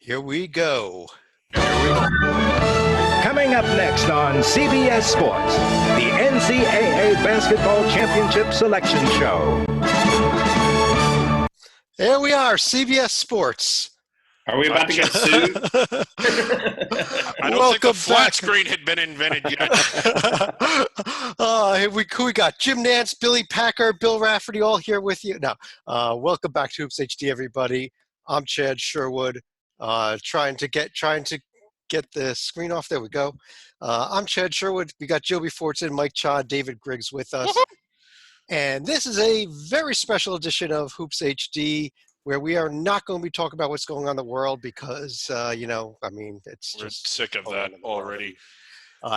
Here we go. Coming up next on CBS Sports, the NCAA Basketball Championship Selection Show. Here we are, CBS Sports. Are we about to get sued? I don't think the flat screen had been invented yet. We got Jim Nance, Billy Packer, Bill Rafferty all here with you. Now, welcome back to HoopsHD, everybody. I'm Chad Sherwood, trying to get the screen off. There we go. I'm Chad Sherwood. We got Joby Fortson, Mike Cha, David Griggs with us. And this is a very special edition of HoopsHD, where we are not going to be talking about what's going on in the world because, it's We're just sick of that already.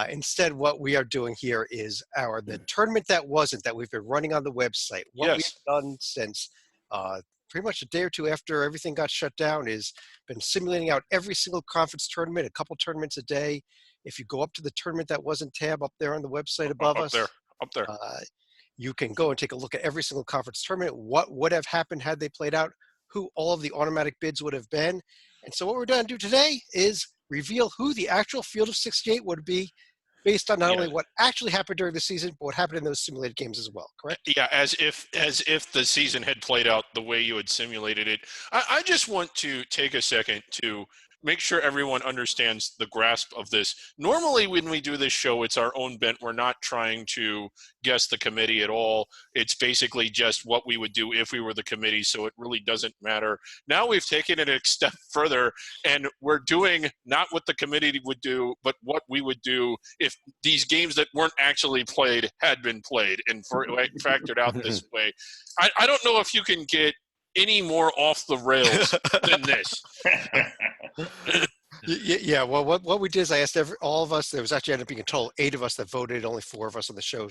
Instead, what we are doing here is the tournament that wasn't, that we've been running on the website. What we've done since pretty much a day or two after everything got shut down is been simulating out every single conference tournament, a couple tournaments a day. If you go up to the tournament that wasn't tab up there on the website above us, up there. You can go and take a look at every single conference tournament, what would have happened had they played out, who all of the automatic bids would have been. And so what we're going to do today is reveal who the actual field of 68 would be based on not only what actually happened during the season, but what happened in those simulated games as well, correct? Yeah, as if the season had played out the way you had simulated it. I just want to take a second to make sure everyone understands the grasp of this. Normally when we do this show, it's our own bent. We're not trying to guess the committee at all. It's basically just what we would do if we were the committee, so it really doesn't matter. Now we've taken it a step further, and we're doing not what the committee would do, but what we would do if these games that weren't actually played had been played and factored out this way. I don't know if you can get any more off the rails than this. Yeah, well, what we did is I asked all of us, there was actually ended up being a total 8 of us that voted, only 4 of us on the show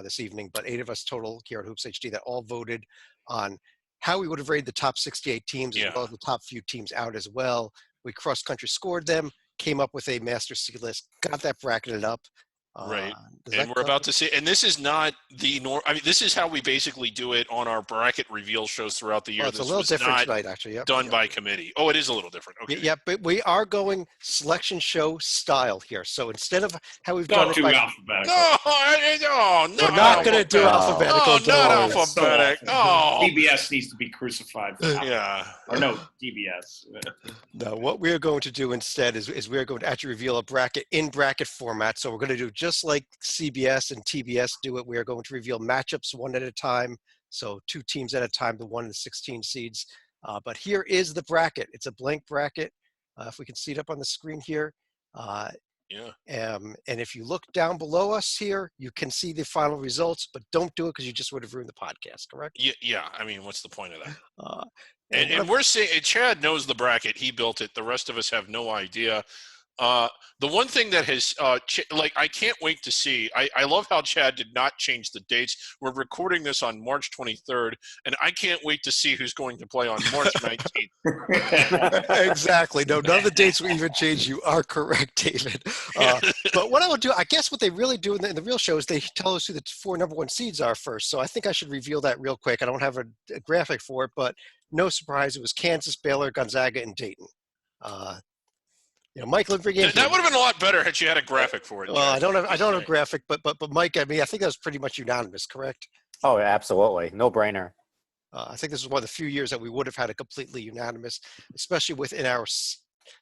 this evening, but 8 of us total here at HoopsHD that all voted on how we would have rated the top 68 teams as well as the top few teams out as well. We cross-country scored them, came up with a Master C list, got that bracketed up. Right. And we're about to see, and this is not the norm. I mean, this is how we basically do it on our bracket reveal shows throughout the year. It's a little different tonight, actually. Yep. Done by committee. Oh, it is a little different. Okay. Yeah, but we are going selection show style here. So instead of how we've done it by alphabetical. No, we're not going to do alphabetical. Oh, not alphabetic. Oh, DBS needs to be crucified. Or no, DBS. No, what we're going to do instead is we're going to actually reveal a bracket in bracket format. So we're going to do just like CBS and TBS do it. We are going to reveal matchups one at a time. So 2 teams at a time, the 1 and the 16 seeds. But here is the bracket. It's a blank bracket. If we can see it up on the screen here. And if you look down below us here, you can see the final results, but don't do it because you just would have ruined the podcast, correct? Yeah. I mean, what's the point of that? And we're saying Chad knows the bracket. He built it. The rest of us have no idea. The one thing that has, I can't wait to see, I love how Chad did not change the dates. We're recording this on March 23rd, and I can't wait to see who's going to play on March 19th. Exactly. No, none of the dates will even change. You are correct, David. But what I will do, I guess what they really do in the real show is they tell us who the 4 number 1 seeds are first. So I think I should reveal that real quick. I don't have a graphic for it, but no surprise. It was Kansas, Baylor, Gonzaga, and Dayton. Mike Lindbergh. That would have been a lot better had you had a graphic for it. Well, I don't have a graphic, but Mike, I mean, I think that was pretty much unanimous, correct? Oh, absolutely, no brainer. I think this is one of the few years that we would have had a completely unanimous, especially within our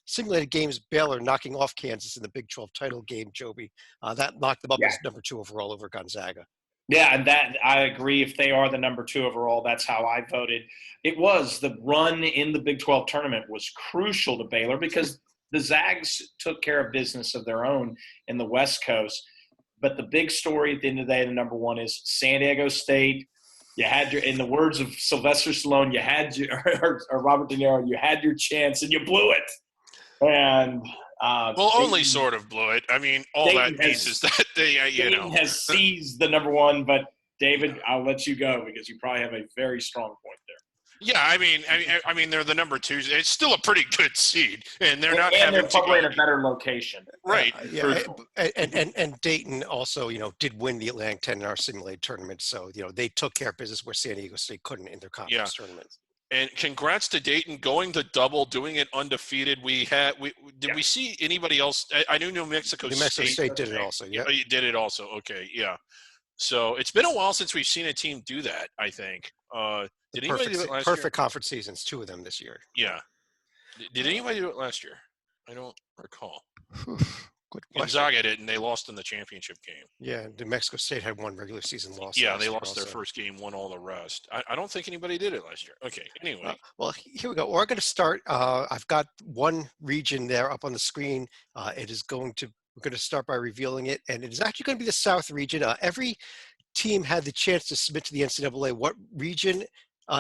simulated games. Baylor knocking off Kansas in the Big 12 title game, Joby, that knocked them up as number 2 overall over Gonzaga. Yeah, and that I agree. If they are the number 2 overall, that's how I voted. It was the run in the Big 12 tournament was crucial to Baylor because the Zags took care of business of their own in the West Coast. But the big story at the end of the day, the number 1 is San Diego State. You had your, in the words of Sylvester Stallone, you had your, or Robert De Niro, you had your chance and you blew it. And only sort of blew it. I mean, all Dayton that means is that they, Dayton has seized the number 1. But David, I'll let you go because you probably have a very strong point there. Yeah, I mean, they're the number 2. It's still a pretty good seed, and they're not. And they're probably in a better location, right? And Dayton also, did win the Atlantic 10 in our simulated tournament, so they took care of business where San Diego State couldn't in their conference tournaments. And congrats to Dayton going to double, doing it undefeated. Did we see anybody else? I knew New Mexico State did it also. Yeah, you did it also. Okay, yeah. So it's been a while since we've seen a team do that. I think. Did anybody do it last year? Perfect conference seasons, 2 of them this year. Yeah. Did anybody do it last year? I don't recall. Good question. Gonzaga did, and they lost in the championship game. Yeah, New Mexico State had 1 regular season loss. Yeah, they lost their first game, won all the rest. I don't think anybody did it last year. Okay, anyway. Well, here we go. We're going to start. I've got one region there up on the screen. We're going to start by revealing it, and it is actually going to be the South region. Every team had the chance to submit to the NCAA what region,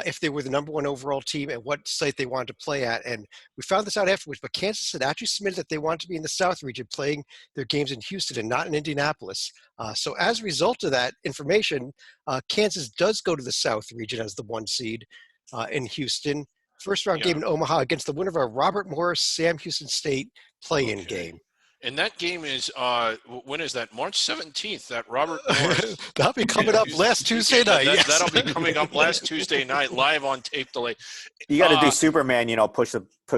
if they were the number 1 overall team, and what site they wanted to play at. And we found this out afterwards, but Kansas had actually submitted that they wanted to be in the South region, playing their games in Houston and not in Indianapolis. So as a result of that information, Kansas does go to the South region as the 1 seed in Houston. First round game in Omaha against the winner of our Robert Morris Sam Houston State play-in game. And that game is, when is that? March 17th, that Robert Morris. That'll be coming up last Tuesday night. That'll be coming up last Tuesday night, live on tape delay. You got to do Superman, push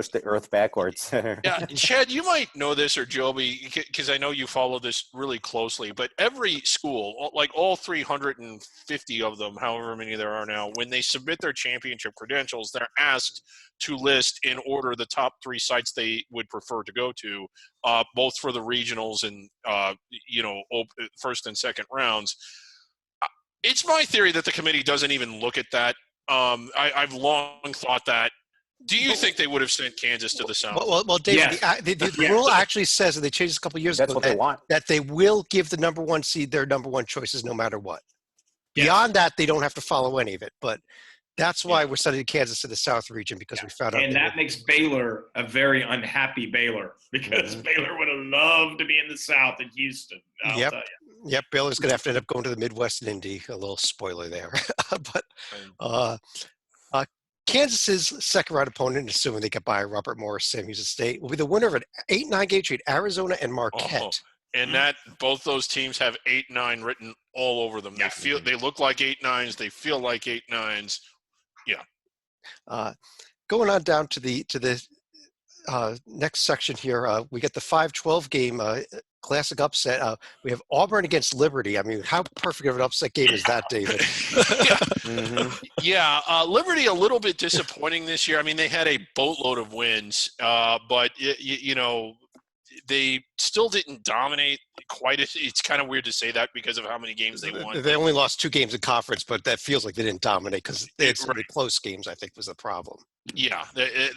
the earth backwards. Yeah, Chad, you might know this, or Joby, because I know you follow this really closely, but every school, like all 350 of them, however many there are now, when they submit their championship credentials, they're asked to list in order the top 3 sites they would prefer to go to, both for the regionals and, first and second rounds. It's my theory that the committee doesn't even look at that. I've long thought that. Do you think they would have sent Kansas to the South? Well, David, the rule actually says, and they changed a couple of years That's ago, what they want. that they will give the number 1 seed their number 1 choices no matter what. Beyond that, they don't have to follow any of it. But that's why we're sending Kansas to the South region, because we found out. And that makes Baylor a very unhappy Baylor, because Baylor would have loved to be in the South in Houston. I'll tell you. Yep, Baylor's going to have to end up going to the Midwest and Indy. A little spoiler there. But Kansas's second round opponent, assuming they get by Robert Morris Sam Houston State, will be the winner of an 8-9 game between Arizona and Marquette. And that both those teams have 8-9 written all over them. They look like 8-9s. They feel like 8-9s. Yeah. Going on down to the next section here, we get the 5-12 game classic upset. We have Auburn against Liberty. I mean, how perfect of an upset game is that, David? Liberty a little bit disappointing this year. I mean, they had a boatload of wins, but they still didn't dominate quite. It's kind of weird to say that because of how many games they won. They only lost 2 games in conference, but that feels like they didn't dominate because they had some really close games, I think, was the problem. Yeah,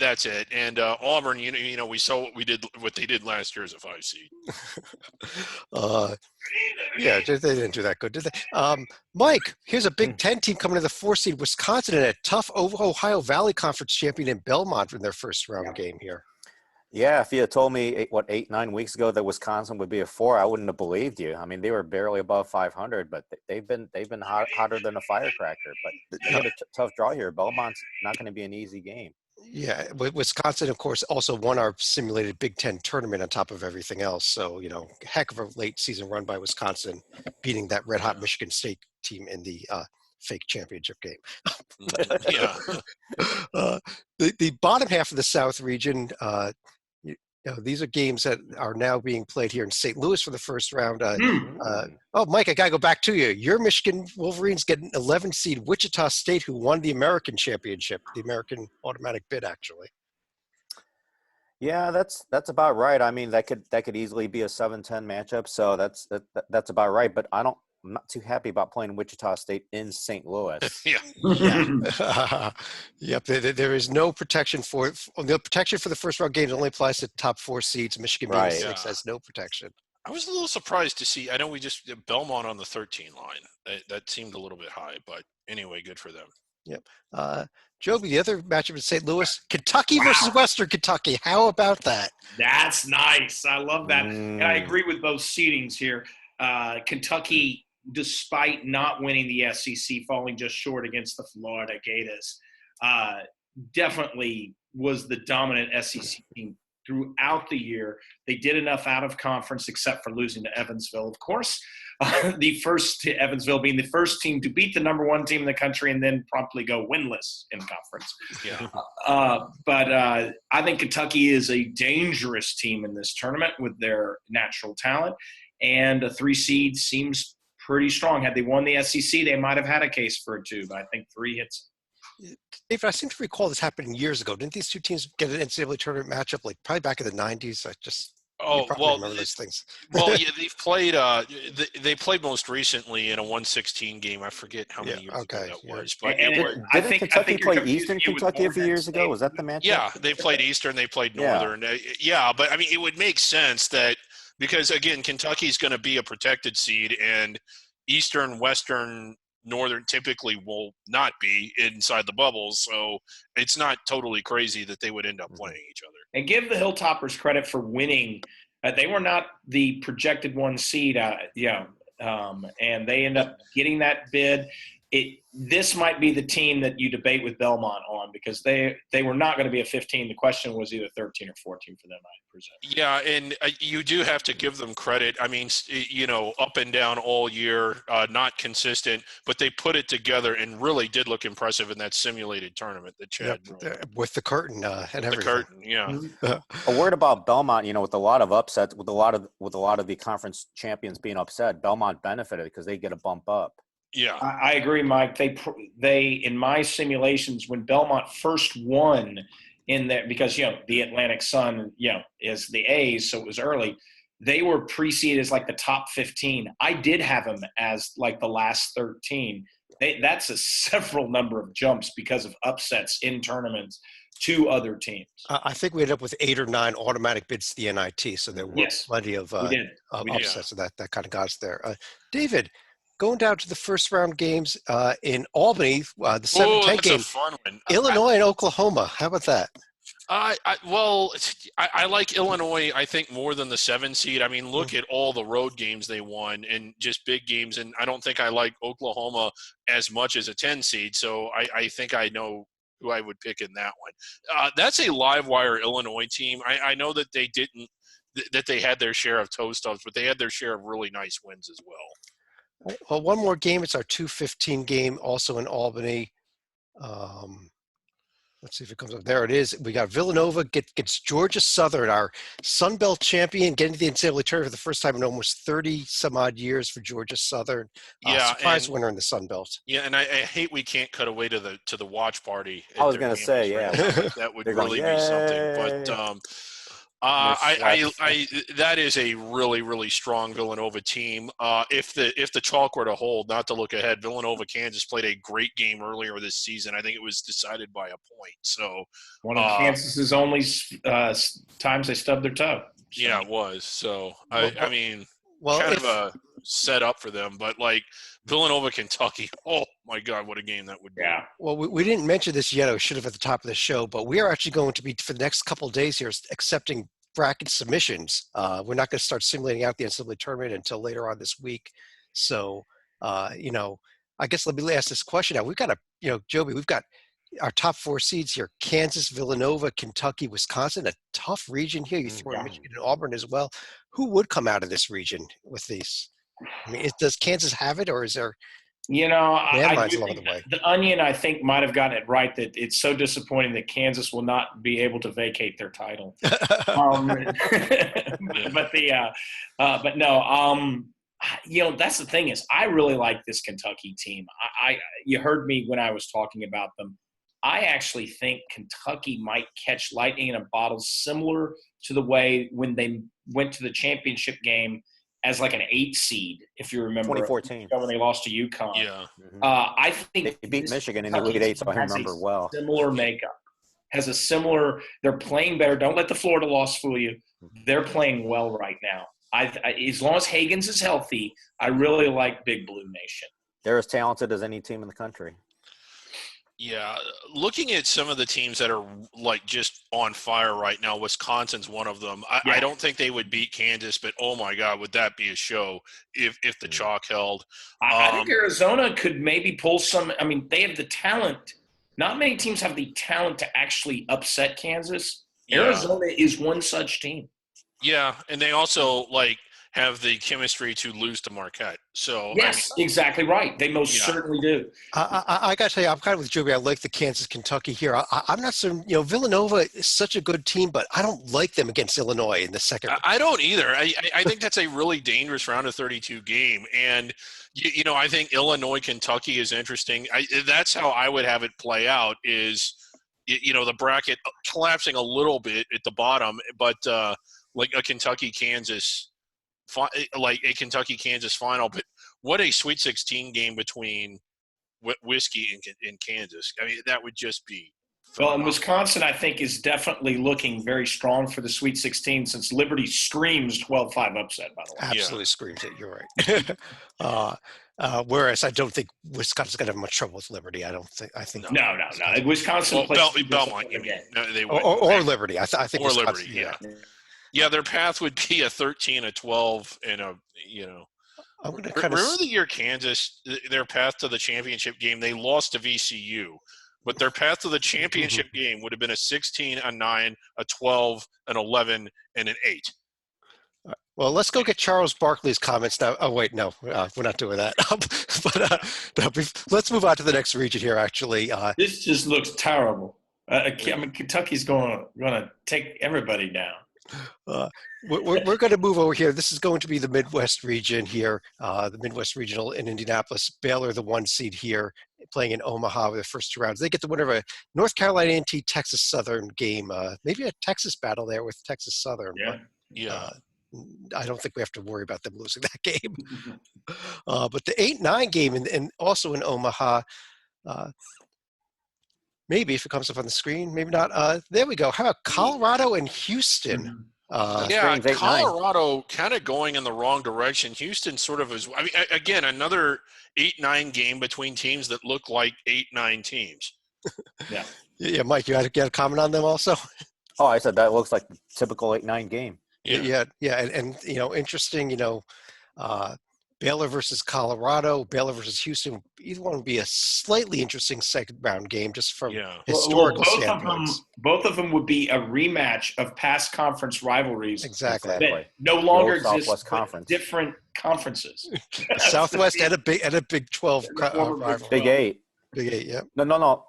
that's it. And Auburn, we saw what they did last year as a 5 seed. They didn't do that good, did they? Mike, here's a Big Ten team coming to the 4 seed, Wisconsin, and a tough Ohio Valley Conference champion in Belmont in their first round game here. Yeah, if you had told me 8-9 weeks ago that Wisconsin would be a 4, I wouldn't have believed you. I mean, they were barely above 500, but they've been hotter than a firecracker. But they had a tough draw here. Belmont's not going to be an easy game. Yeah, Wisconsin, of course, also won our simulated Big Ten tournament on top of everything else. So, heck of a late season run by Wisconsin, beating that red-hot Michigan State team in the fake championship game. The bottom half of the South region, these are games that are now being played here in St. Louis for the first round. Mike, I got to go back to you. Your Michigan Wolverines get an 11 seed Wichita State, who won the American championship, the American automatic bid, actually. Yeah, that's about right. I mean, that could easily be a 7-10 matchup. So that's about right. But I'm not too happy about playing Wichita State in St. Louis. Yep. There is no protection for it. The protection for the first round games only applies to top 4 seeds. Michigan being 6 has no protection. I was a little surprised to see. I know we just did Belmont on the 13 line. That seemed a little bit high, but anyway, good for them. Yep. Joby, the other matchup in St. Louis, Kentucky versus Western Kentucky. How about that? That's nice. I love that. And I agree with both seedings here. Kentucky, despite not winning the SEC, falling just short against the Florida Gators, definitely was the dominant SEC team throughout the year. They did enough out of conference, except for losing to Evansville, of course. Evansville being the first team to beat the number one team in the country and then promptly go winless in conference. Yeah. But I think Kentucky is a dangerous team in this tournament with their natural talent, and a 3 seed seems pretty strong. Had they won the SEC, they might have had a case for a 2, but I think 3 hits. David, I seem to recall this happening years ago. Didn't these two teams get an NCAA tournament matchup like probably back in the 90s? You probably remember those things. Well, yeah, they've played. They played most recently in a 116 game. I forget how many years ago that was, but Didn't Kentucky play Eastern Kentucky a few years ago? Was that the matchup? Yeah, they played Eastern. They played Northern. Yeah, but I mean, it would make sense that because again, Kentucky's going to be a protected seed, and Eastern, Western, Northern typically will not be inside the bubbles, so it's not totally crazy that they would end up playing each other. And give the Hilltoppers credit for winning. They were not the projected 1 seed, and they end up getting that bid. This might be the team that you debate with Belmont on, because they were not going to be a 15. The question was either 13 or 14 for them, I presume. Yeah, and you do have to give them credit. I mean, up and down all year, not consistent, but they put it together and really did look impressive in that simulated tournament that Chad with the curtain and everything. The curtain, yeah. A word about Belmont, with a lot of upsets, with a lot of the conference champions being upset, Belmont benefited because they get a bump up. Yeah, I agree, Mike. They in my simulations, when Belmont first won in there, because the Atlantic Sun is the A's, so it was early. They were preceded as like the top 15. I did have them as like the last 13. That's a several number of jumps because of upsets in tournaments to other teams. I think we ended up with 8 or 9 automatic bids to the NIT, so there were plenty of upsets, and that kind of got us there. David, going down to the first round games in Albany, the 7-10 game, a fun one. Illinois and Oklahoma. How about that? I like Illinois, I think, more than the 7 seed. I mean, look at all the road games they won and just big games. And I don't think I like Oklahoma as much as a 10 seed. So I think I know who I would pick in that one. That's a live wire Illinois team. I know that they didn't, that they had their share of toe stubs, but they had their share of really nice wins as well. Well, one more game. It's our 2:15 game, also in Albany. Let's see if it comes up. There it is. We got Villanova gets Georgia Southern, our Sun Belt champion, getting to the NCAA tournament for the first time in almost 30 some odd years for Georgia Southern. Surprise winner in the Sun Belt. Yeah, and I hate we can't cut away to the watch party. I was going to say, that would really be something. But that is a really, really strong Villanova team. If the chalk were to hold, not to look ahead, Villanova Kansas played a great game earlier this season. I think it was decided by a point. So one of Kansas's only times they stubbed their toe. So. Yeah, it was. So I mean, kind of a set up for them, but like Villanova, Kentucky. Oh my God, what a game that would be! Yeah. Well, we didn't mention this yet. I should have at the top of the show, but we are actually going to be for the next couple of days here accepting bracket submissions. We're not going to start simulating out the NCAA tournament until later on this week. So, I guess let me ask this question now. We've got Joby, we've got our top 4 seeds here: Kansas, Villanova, Kentucky, Wisconsin. A tough region here. You throw in Michigan and Auburn as well. Who would come out of this region with these? I mean, does Kansas have it, or is there? The Onion, I think, might have gotten it right that it's so disappointing that Kansas will not be able to vacate their title. But no. That's the thing is, I really like this Kentucky team. You heard me when I was talking about them. I actually think Kentucky might catch lightning in a bottle, similar to the way when they went to the championship game as like an 8 seed, if you remember. 2014. When they lost to UConn. Yeah. I think they beat Michigan in the Elite Eight, so I remember well. Similar makeup. They're playing better. Don't let the Florida loss fool you. They're playing well right now. As long as Higgins is healthy, I really like Big Blue Nation. They're as talented as any team in the country. Yeah, looking at some of the teams that are like just on fire right now, Wisconsin's one of them. I don't think they would beat Kansas, but oh my God, would that be a show if the chalk held? I think Arizona could maybe pull some. I mean, they have the talent. Not many teams have the talent to actually upset Kansas. Arizona is one such team. Yeah, and they also have the chemistry to lose to Marquette. So yes, exactly right. They most Yeah. certainly do. I got to tell you, I'm kind of with Joby. I like the Kansas Kentucky here. I'm not so, Villanova is such a good team, but I don't like them against Illinois in the second. I don't either. I think that's a really dangerous round of 32 game. And, I think Illinois, Kentucky is interesting. That's how I would have it play out is, the bracket collapsing a little bit at the bottom, but like a Kentucky-Kansas final. But what a Sweet 16 game between Whiskey and Kansas. I mean, that would just be phenomenal. Well, and Wisconsin, I think, is definitely looking very strong for the Sweet 16 since Liberty screams 12-5 upset, by the way. Absolutely screams it. You're right. Whereas I don't think Wisconsin's going to have much trouble with Liberty. I think No. Wisconsin plays Belmont, you mean? No, they would. or Liberty. I think or Wisconsin, Liberty, yeah. Their path would be a 13, a 12, and I'm going to remember the year Kansas, their path to the championship game, they lost to VCU, but their path to the championship game would have been a 16, a 9, a 12, an 11, and an 8. Well, let's go get Charles Barkley's comments now. Oh, wait, no, we're not doing that. Let's move on to the next region here, actually. This just looks terrible. Kentucky's going to take everybody down. We're going to move over here. This is going to be the Midwest region here, the Midwest Regional in Indianapolis. Baylor, the 1 seed here, playing in Omaha with the first 2 rounds. They get the winner of a North Carolina A&T Texas Southern game. Maybe a Texas battle there with Texas Southern. Yeah. I don't think we have to worry about them losing that game. But the 8-9 game, and also in Omaha, maybe if it comes up on the screen, maybe not. There we go. How about Colorado and Houston? Colorado kind of going in the wrong direction. Houston sort of is. I mean, again, another 8-9 game between teams that look like 8-9 teams. Yeah, Mike, you had a comment on them also? Oh, I said that looks like the typical 8-9 game. Yeah, and interesting. Baylor versus Colorado, Baylor versus Houston. Either one would be a slightly interesting second round game, just from historical standpoints. Both of them would be a rematch of past conference rivalries. Exactly. That no longer exist. Southwest Conference. Different conferences. Southwest and a Big 12 rivalry. Big 8. Big 8, yeah. No.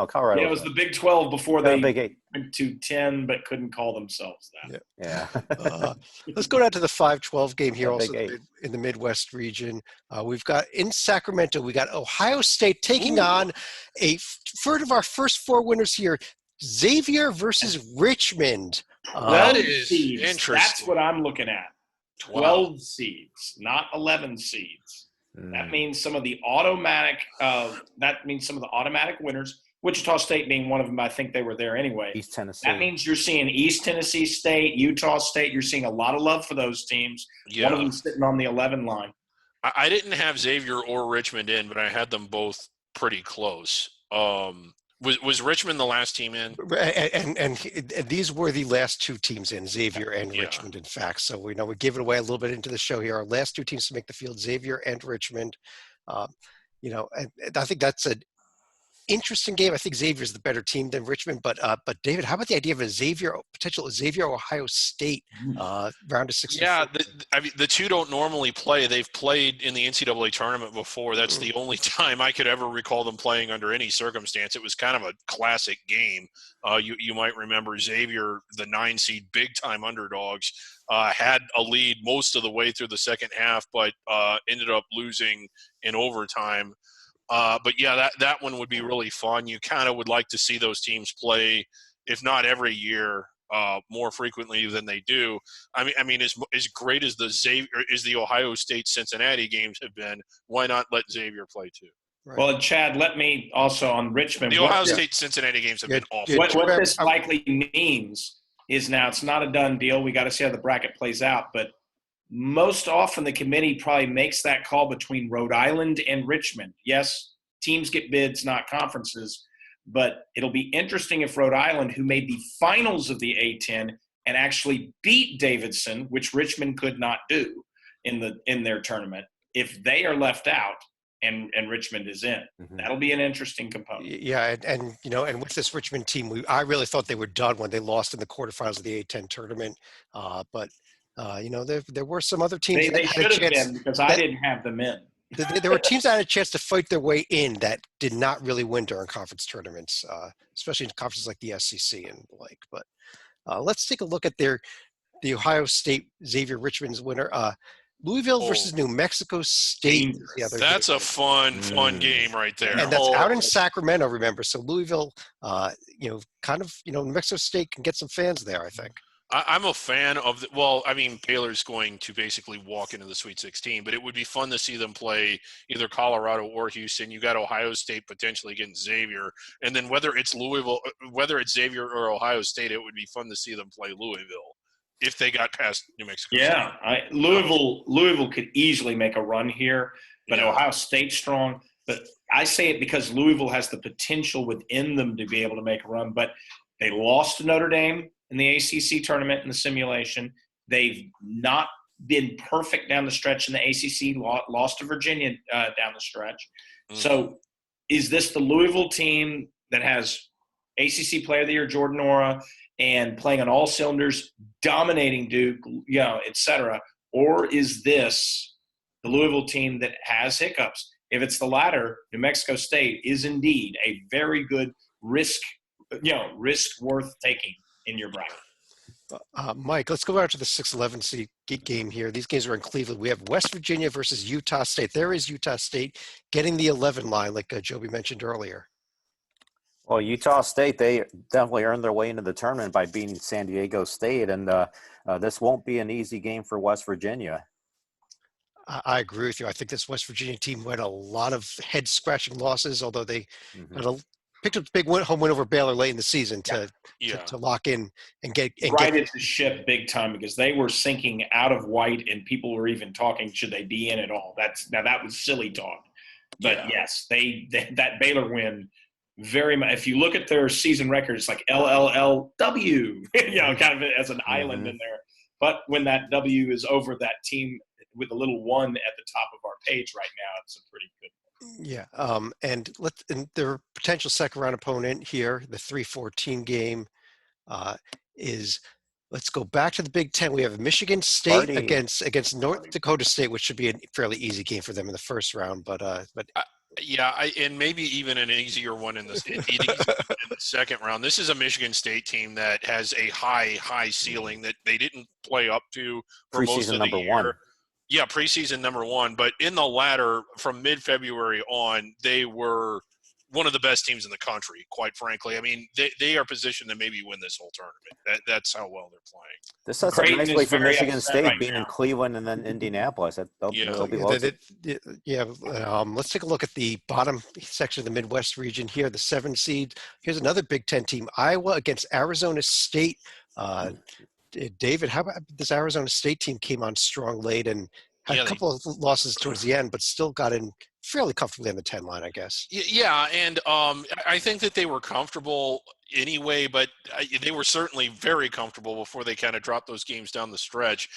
Colorado. Yeah, it was the Big 12 before they Big 8 went to 10, but couldn't call themselves that. Yeah. Let's go down to the 5-12 game here, also Big 8. in the Midwest region. We've got in Sacramento, we got Ohio State taking on a third of our first 4 winners here. Xavier versus Richmond. That is seeds. interesting. That's what I'm looking at. 12 seeds, not 11 seeds. That means some of the automatic. Winners. Wichita State being one of them. I think they were there anyway. East Tennessee. That means you're seeing East Tennessee State, Utah State. You're seeing a lot of love for those teams. Yeah. One of them sitting on the 11 line. I didn't have Xavier or Richmond in, but I had them both pretty close. Was Richmond the last team in? And these were the last 2 teams in, Xavier and Richmond, in fact. So we give it away a little bit into the show here. Our last 2 teams to make the field, Xavier and Richmond. And I think that's an interesting game. I think Xavier is the better team than Richmond. But David, how about the idea of a potential Xavier Ohio State round of 16? Yeah, the 2 don't normally play. They've played in the NCAA tournament before. That's the only time I could ever recall them playing under any circumstance. It was kind of a classic game. You might remember Xavier, the 9 seed, big time underdogs, had a lead most of the way through the second half, but ended up losing in overtime. But yeah, that one would be really fun. You kind of would like to see those teams play, if not every year, more frequently than they do. I mean, as great as the Ohio State Cincinnati games have been, why not let Xavier play too? Right. Well, Chad, let me also on Richmond. The Ohio State Cincinnati games have been awful. What this likely means is now it's not a done deal. We got to see how the bracket plays out, but most often the committee probably makes that call between Rhode Island and Richmond. Yes, teams get bids, not conferences, but it'll be interesting if Rhode Island, who made the finals of the A-10 and actually beat Davidson, which Richmond could not do in their tournament, if they are left out, and Richmond is in. Mhm. That'll be an interesting component. Yeah, and and with this Richmond team, I really thought they were done when they lost in the quarterfinals of the A10 tournament. But there were some other teams that They had a should have chance. been, because I didn't have them in. There were teams that had a chance to fight their way in that did not really win during conference tournaments, especially in conferences like the SEC and the like. But let's take a look at the Ohio State Xavier Richmond's winner. Louisville versus New Mexico State is the other That's game. a fun game right there. And that's out in Sacramento, remember. So Louisville, New Mexico State can get some fans there, I think. I'm a fan of Baylor's going to basically walk into the Sweet 16, but it would be fun to see them play either Colorado or Houston. You got Ohio State potentially against Xavier, and then whether it's Xavier or Ohio State, it would be fun to see them play Louisville if they got past New Mexico State. Louisville could easily make a run here, but Ohio State's strong. But I say it because Louisville has the potential within them to be able to make a run, but they lost to Notre Dame in the ACC tournament in the simulation. They've not been perfect down the stretch in the ACC, lost to Virginia down the stretch. So is this the Louisville team that has ACC Player of the Year Jordan Ora and playing on all cylinders, dominating Duke, et cetera? Or is this the Louisville team that has hiccups? If it's the latter, New Mexico State is indeed a very good risk worth taking in your bracket. Mike, let's go out to the 6-11 seed game here. These games are in Cleveland. We have West Virginia versus Utah State. There is Utah State getting the 11 line, like Joby mentioned earlier. Well, Utah State, they definitely earned their way into the tournament by beating San Diego State, and this won't be an easy game for West Virginia. I agree with you. I think this West Virginia team had a lot of head-scratching losses, although they picked up a big home win over Baylor late in the season to lock in and get righted the ship big time, because they were sinking out of white, and people were even talking, should they be in at all? That was silly talk. But yes, that Baylor win very much. If you look at their season record, it's like LLLW, kind of as an island in there. But when that W is over that team with a little one at the top of our page right now, it's a pretty good. Yeah, and their potential second round opponent here, the 3-14 game, is. Let's go back to the Big Ten. We have Michigan State against North Dakota State, which should be a fairly easy game for them in the first round. And maybe even an easier one in the second round. This is a Michigan State team that has a high ceiling that they didn't play up to for most of the year. One. Yeah, preseason number one. But in the latter, from mid-February on, they were one of the best teams in the country, quite frankly. I mean, they are positioned to maybe win this whole tournament. That's how well they're playing. This sets up nicely for Michigan State being in Cleveland and then Indianapolis. They'll be loaded. Let's take a look at the bottom section of the Midwest region here, the 7 seed. Here's another Big Ten team, Iowa against Arizona State. David, how about this Arizona State team came on strong late and had a couple of losses towards the end, but still got in fairly comfortably on the 10 line, I guess. Yeah, and I think that they were comfortable anyway, but they were certainly very comfortable before they kind of dropped those games down the stretch.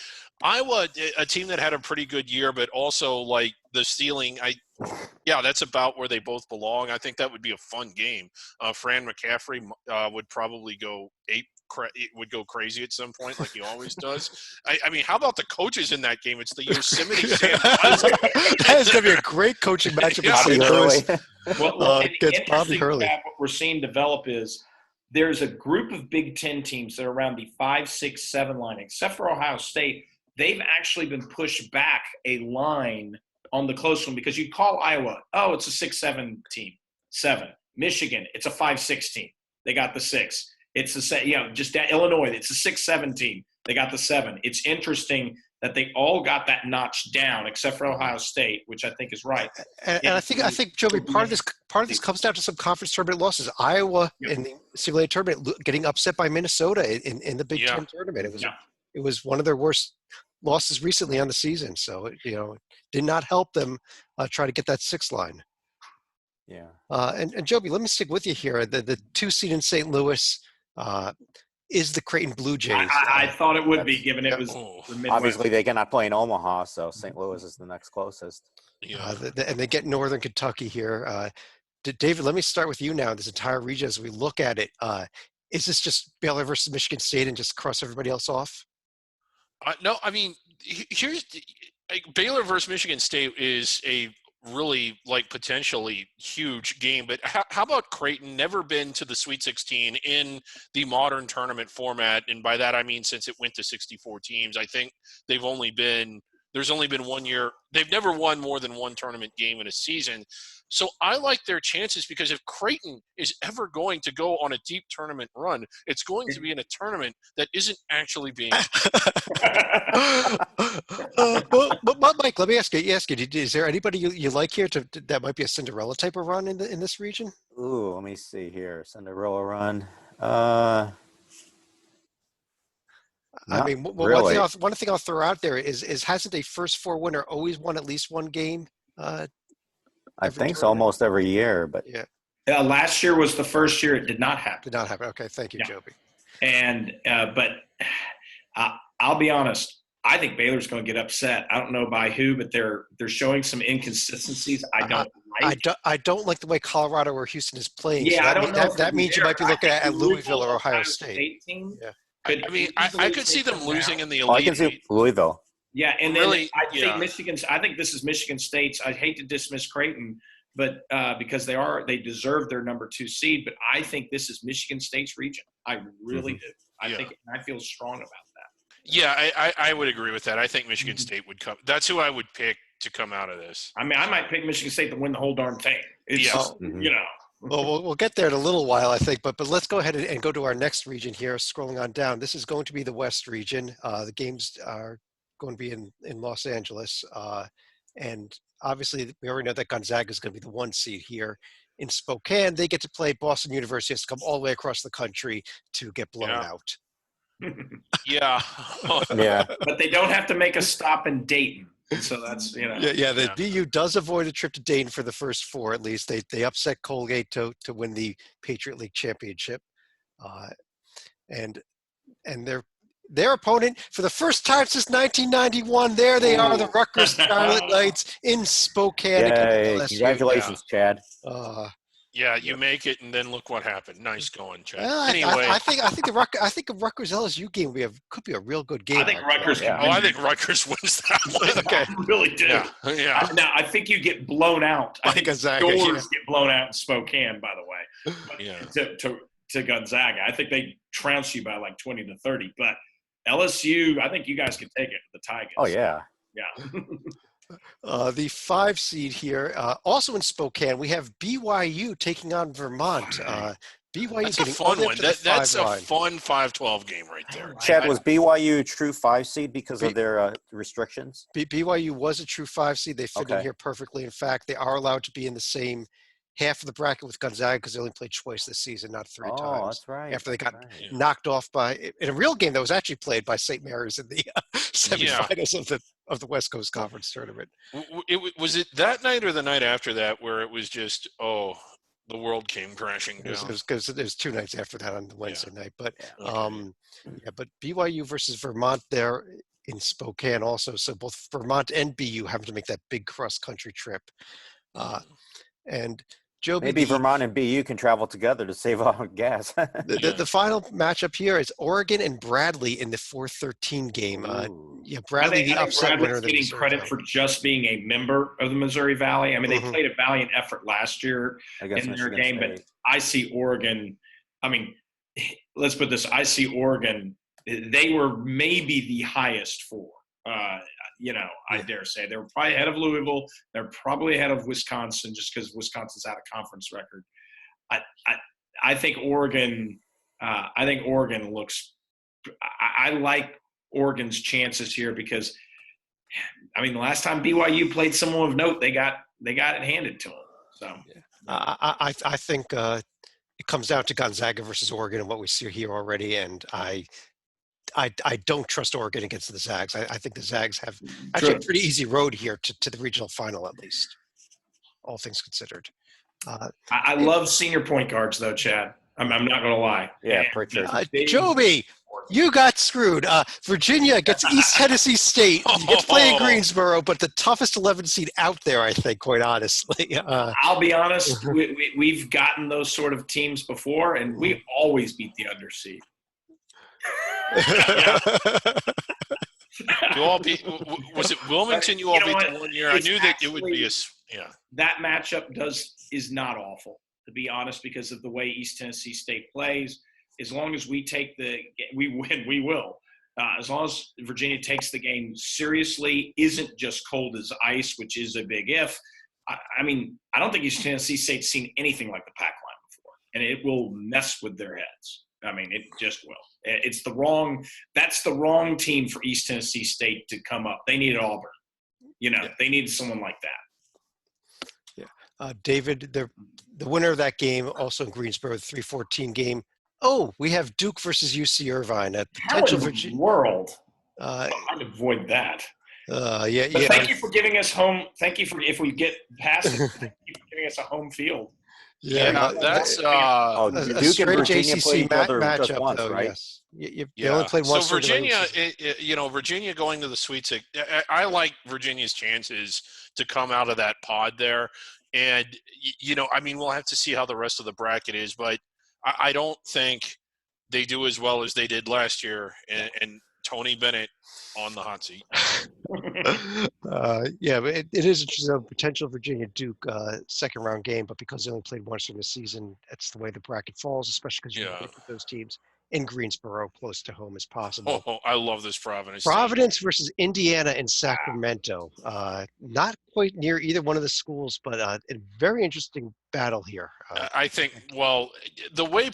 Iowa, a team that had a pretty good year, but also like the ceiling, that's about where they both belong. I think that would be a fun game. Fran McCaffrey would probably go crazy at some point, like he always does. I mean, how about the coaches in that game? It's the Yosemite Sam. That is going to be a great coaching matchup. Bobby Hurley. Against Bobby Hurley. What we're seeing develop is there's a group of Big Ten teams that are around the 5, 6, 7 line. Except for Ohio State, they've actually been pushed back a line on the close one, because you call Iowa, it's a 6-7 team, 7. Michigan, it's a 5-6 team. They got the 6. It's just Illinois. It's a 6-7 team. They got the 7. It's interesting that they all got that notch down, except for Ohio State, which I think is right. And I think, Joey, part of this comes down to some conference tournament losses. Iowa in the simulated tournament getting upset by Minnesota in the Big Ten tournament. It was one of their worst losses recently on the season. So it did not help them try to get that 6 line. Yeah. And Joby, let me stick with you here. The 2 seed in St. Louis is the Creighton Blue Jays. I thought it would be, given it was the Midwest. Obviously, they cannot play in Omaha, so St. Louis is the next closest. Yeah. And they get Northern Kentucky here. David, let me start with you now. This entire region, as we look at it, is this just Baylor versus Michigan State and just cross everybody else off? No, I mean, here's Baylor versus Michigan State is a really like potentially huge game. But how about Creighton? Never been to the Sweet 16 in the modern tournament format, and by that I mean since it went to 64 teams. I think there's only been 1 year. They've never won more than one tournament game in a season. So I like their chances because if Creighton is ever going to go on a deep tournament run, it's going to be in a tournament that isn't actually being. But Mike, let me ask you. Is there anybody you like here that might be a Cinderella type of run in this region? Ooh, let me see here. Cinderella run. I mean, really. one thing I'll throw out there is hasn't a first four winner always won at least one game? I think so, almost every year, but yeah. Last year was the first year it did not happen. Did not happen. Okay, thank you, Yeah. Joby. And but I'll be honest. I think Baylor's going to get upset. I don't know by who, but they're showing some inconsistencies. I don't like. I don't like the way Colorado or Houston is playing. Yeah, so I don't know. That means you might be looking at Louisville or Ohio State. Team. Yeah. I could see them losing in the I elite. can see Louisville. Yeah, and then Really, I think Michigan's. I think this is Michigan State's. I hate to dismiss Creighton, but because they deserve their number 2 seed. But I think this is Michigan State's region. I really do. I feel strong about that. Yeah, I would agree with that. I think Michigan State would come. That's who I would pick to come out of this. I mean, I might pick Michigan State to win the whole darn thing. It's just, Well, we'll get there in a little while, I think. But let's go ahead and go to our next region here. Scrolling on down, this is going to be the West region. The games are going to be in Los Angeles, and obviously we already know that Gonzaga is going to be the 1 seed here. In Spokane, they get to play Boston University. Has to come all the way across the country to get blown out. Yeah. Yeah. But they don't have to make a stop in Dayton. So that's, The BU does avoid a trip to Dayton for the first 4, at least. They upset Colgate to win the Patriot League championship. And their opponent, for the first time since 1991, there they are, the Rutgers Scarlet Knights in Spokane. Yay, congratulations, Chad. Yeah, you make it, and then look what happened. Nice going, Chad. Anyway, I think the Rutgers LSU game could be a real good game. I think Rutgers. I think Rutgers wins that one. Okay. I really do. Yeah. Now I think you get blown out. I think Gonzaga, doors get blown out in Spokane, by the way. Yeah. To Gonzaga, I think they trounce you by like 20 to 30. But LSU, I think you guys can take it. The Tigers. Oh yeah. Yeah. The 5 seed here, also in Spokane, we have BYU taking on Vermont. BYU That's getting a fun one. That's a line. fun 5-12 game right there. Chad, was BYU a true 5 seed because of their restrictions? BYU was a true 5 seed. They fit in here perfectly. In fact, they are allowed to be in the same half of the bracket with Gonzaga because they only played twice this season, not 3 times. Oh, that's right. After they got knocked off in a real game that was actually played by St. Mary's in the semifinals of the West Coast Conference tournament. Was it that night or the night after that where it was just the world came crashing down? It was 2 nights after that on the Wednesday night, but but BYU versus Vermont there in Spokane also. So both Vermont and BU having to make that big cross country trip, and Joby, maybe Vermont and BU can travel together to save on gas. The final matchup here is Oregon and Bradley in the 4-13 game. Bradley, the upset winner. Getting credit for just being a member of the Missouri Valley. I mean, they played a valiant effort last year in their game, but I see Oregon. I mean, let's put this. I see Oregon. They were maybe the highest 4. I dare say they were probably ahead of Louisville. They're probably ahead of Wisconsin just because Wisconsin's out of conference record. I think Oregon. I think Oregon looks. I like Oregon's chances here because, I mean, the last time BYU played someone of note, they got it handed to them. So I think it comes down to Gonzaga versus Oregon and what we see here already, and I don't trust Oregon against the Zags. I think the Zags have actually a pretty easy road here to the regional final, at least, all things considered. I love senior point guards, though, Chad. I'm not going to lie. Yeah, Pritchard. Joby, You got screwed. Virginia gets East Tennessee State. You get to play in Greensboro, but the toughest 11 seed out there, I think, quite honestly. I'll be honest. We've gotten those sort of teams before, and we always beat the underseed. You all beat. Was it Wilmington? You all beat the one year. I knew that it would be That matchup is not awful, to be honest, because of the way East Tennessee State plays. As long as we win, we will. As long as Virginia takes the game seriously, isn't just cold as ice, which is a big if. I mean, I don't think East Tennessee State's seen anything like the pack line before, and it will mess with their heads. I mean, it just will. That's the wrong team for East Tennessee State to come up. They needed Auburn. They needed someone like that. Yeah. David, the winner of that game, also in Greensboro, the 3-14 game. Oh, we have Duke versus UC Irvine at potential Virginia world. I'd avoid that. Yeah. Thank you for giving us home. Thank you if we get past it, thank you for giving us a home field. Yeah, that's Duke a and Virginia ACC play each other just matchup, once, though, right? Yes. They only played once. So Virginia, Virginia going to the Sweet 16. I like Virginia's chances to come out of that pod there, and we'll have to see how the rest of the bracket is, but I don't think they do as well as they did last year, and Tony Bennett on the hot seat. But it is interesting. Potential Virginia Duke second round game, but because they only played once in the season, that's the way the bracket falls. Especially because you want to get those teams in Greensboro close to home as possible. Oh, I love this Providence. Providence versus Indiana in Sacramento. Not quite near either one of the schools, but a very interesting battle here. I think, the way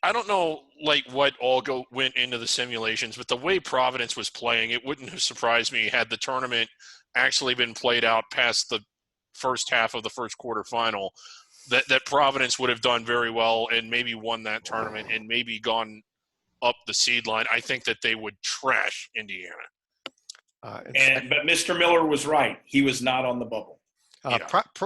I don't know what all went into the simulations, but the way Providence was playing, it wouldn't have surprised me had the tournament actually been played out past the first half of the first quarterfinal, that Providence would have done very well and maybe won that tournament and maybe gone up the seed line. I think that they would trash Indiana. But Mr. Miller was right. He was not on the bubble.